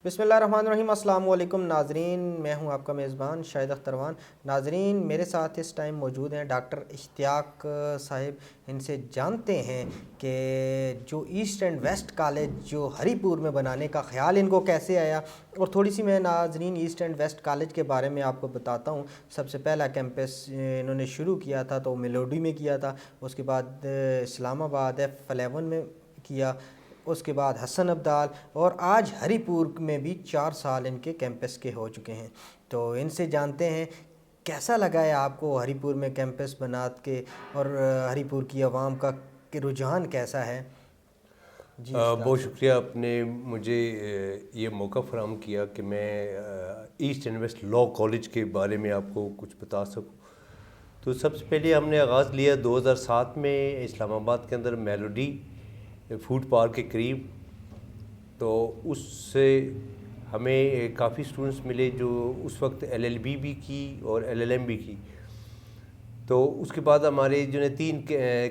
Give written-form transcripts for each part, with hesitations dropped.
बिस्मिल्लाहिर्रहमानिर्रहीम। अस्सलाम वालेकुम नाजरीन, मैं हूं आपका मेज़बान शाहिद अख्तरवान। नाजरीन, मेरे साथ इस टाइम मौजूद हैं डॉक्टर इश्तियाक साहिब। इनसे जानते हैं कि जो ईस्ट एंड वेस्ट कॉलेज जो हरीपुर में बनाने का ख्याल इनको कैसे आया, और थोड़ी सी मैं नाजरीन ईस्ट एंड वेस्ट कॉलेज के बारे में आपको बताता हूं। सबसे पहला कैंपस इन्होंने शुरू किया था तो मेलोडी में किया था, उसके बाद इस्लामाबाद F11 में किया, उसके बाद हसन अब्दाल, और आज हरीपुर में भी 4 साल इनके कैंपस के हो चुके हैं। तो इनसे जानते हैं कैसा लगा है आपको हरीपुर में कैंपस बना के, और हरीपुर की आवाम का रुझान कैसा है। जी बहुत शुक्रिया आपने मुझे ये मौका फराहम किया कि मैं East and West Law College के बारे में आपको कुछ बता सकूं। तो सबसे पहले हमने आगाज़ लिया 2007 में इस्लामाबाद के अंदर मेलोडी फूड पार्क के करीब। तो उससे हमें काफ़ी स्टूडेंट्स मिले जो उस वक्त LLB भी की और LLM भी की। तो उसके बाद हमारे जो है 3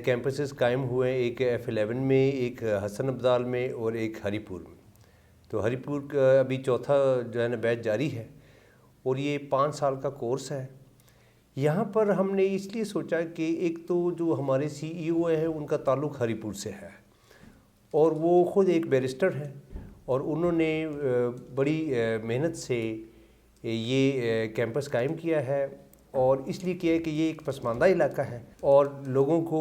कैंपसेस कायम हुए, एक F11 में, एक हसन अब्दाल में और एक हरीपुर में। तो हरीपुर का अभी चौथा जो है ना बैच जारी है और ये 5 साल का कोर्स है। यहाँ पर हमने इसलिए सोचा कि एक तो जो हमारे CEO हैं उनका ताल्लुक़ हरीपुर से है और वो ख़ुद एक बैरिस्टर हैं और उन्होंने बड़ी मेहनत से ये कैंपस कायम किया है। और इसलिए किया है कि ये एक पसमानदा इलाका है और लोगों को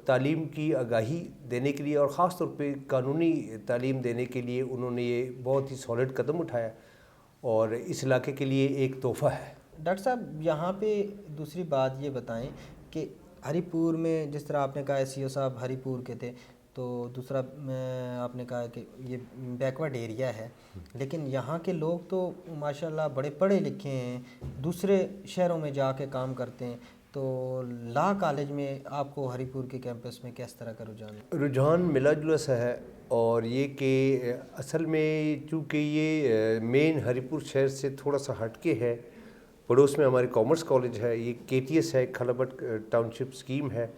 तालीम की आगाही देने के लिए और ख़ास तौर पे कानूनी तालीम देने के लिए उन्होंने ये बहुत ही सॉलिड कदम उठाया और इस इलाके के लिए एक तोहफ़ा है। डॉक्टर साहब, यहाँ पे दूसरी बात ये बताएं कि हरीपुर में जिस तरह आपने कहा CEO साहब हरीपुर के थे, तो दूसरा आपने कहा कि ये बैकवर्ड एरिया है, लेकिन यहाँ के लोग तो माशाल्लाह बड़े पढ़े लिखे हैं, दूसरे शहरों में जाके काम करते हैं। तो लॉ कॉलेज में आपको हरीपुर के कैंपस में किस तरह का रुझान मिला जुला सा है। और ये कि असल में चूँकि ये मेन हरीपुर शहर से थोड़ा सा हटके है, पड़ोस में हमारे कॉमर्स कॉलेज है, ये KTS है, खलाबट टाउनशिप स्कीम है।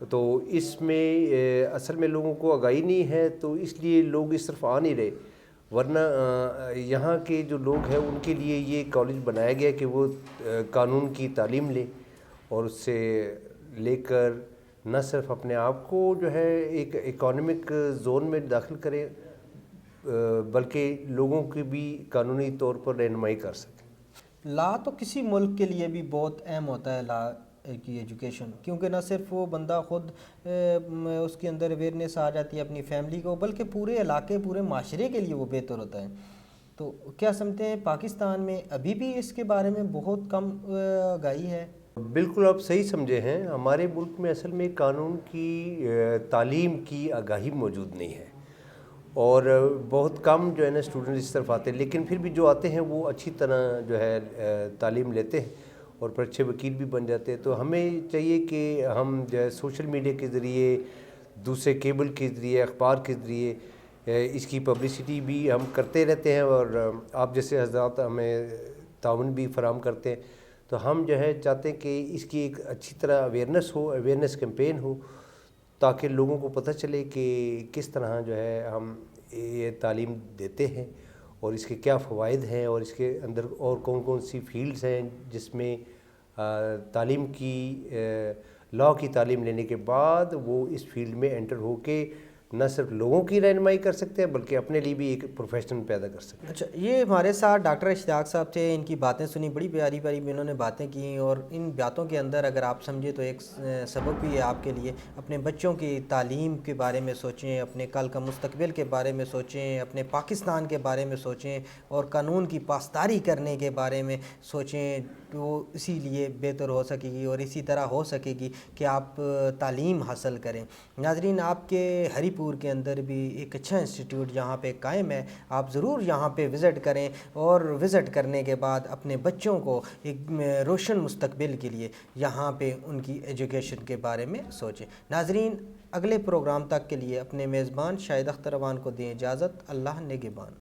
तो इसमें असल में लोगों को आगाही नहीं है, तो इसलिए लोग इस तरफ आ नहीं रहे। वरना यहाँ के जो लोग हैं उनके लिए ये कॉलेज बनाया गया कि वो कानून की तालीम लें और उससे लेकर न सिर्फ अपने आप को जो है एक इकोनॉमिक जोन में दाखिल करें, बल्कि लोगों की भी कानूनी तौर पर रहनुमाई कर सकें। लॉ तो किसी मुल्क के लिए भी बहुत अहम होता है, लॉ की एजुकेशन, क्योंकि ना सिर्फ वो बंदा खुद उसके अंदर अवेयरनेस आ जाती है अपनी फैमिली को, बल्कि पूरे इलाके पूरे माशरे के लिए वो बेहतर होता है। तो क्या समझते हैं पाकिस्तान में अभी भी इसके बारे में बहुत कम आगाही है? बिल्कुल आप सही समझे हैं। हमारे मुल्क में असल में कानून की तालीम की आगाही मौजूद नहीं है और बहुत कम जो है ना स्टूडेंट इस तरफ आते हैं, लेकिन फिर भी जो आते हैं वो अच्छी तरह जो है तालीम लेते हैं और फिर अच्छे वकील भी बन जाते हैं। तो हमें चाहिए कि हम जो है सोशल मीडिया के ज़रिए, दूसरे केबल के ज़रिए, अखबार के ज़रिए इसकी पब्लिसिटी भी हम करते रहते हैं और आप जैसे हज़रात हमें ताउन भी फराहम करते हैं। तो हम जो है चाहते हैं कि इसकी एक अच्छी तरह अवेयरनेस हो, अवेयरनेस कैंपेन हो, ताकि लोगों को पता चले कि किस तरह जो है हम ये तालीम देते हैं और इसके क्या फ़वाइद हैं और इसके अंदर और कौन कौन सी फील्ड्स हैं जिसमें तालीम की लॉ की तालीम लेने के बाद वो इस फील्ड में एंटर होके न सिर्फ लोगों की रहनुमाई कर सकते हैं बल्कि अपने लिए भी एक प्रोफेशन पैदा कर सकते हैं। अच्छा, ये हमारे साथ डॉक्टर इश्तियाक साहब थे, इनकी बातें सुनी, बड़ी प्यारी प्यारी इन्होंने बातें की, और इन बातों के अंदर अगर आप समझे तो एक सबक भी है आपके लिए। अपने बच्चों की तालीम के बारे में सोचें, अपने कल का मुस्तकबिल के बारे में सोचें, अपने पाकिस्तान के बारे में सोचें और कानून की पासदारी करने के बारे में सोचें। वो इसीलिए बेहतर हो सकेगी और इसी तरह हो सकेगी कि आप तालीम हासिल करें। नाज़रीन, आपके हरीपुर के अंदर भी एक अच्छा इंस्टीट्यूट यहाँ पे कायम है, आप ज़रूर यहाँ पे विज़िट करें और विज़िट करने के बाद अपने बच्चों को एक रोशन मुस्तकबिल के लिए यहाँ पे उनकी एजुकेशन के बारे में सोचें। नाज़रीन, अगले प्रोग्राम तक के लिए अपने मेज़बान शाहिद अख्तरवान को दें इजाज़त। अल्लाह निगहबान।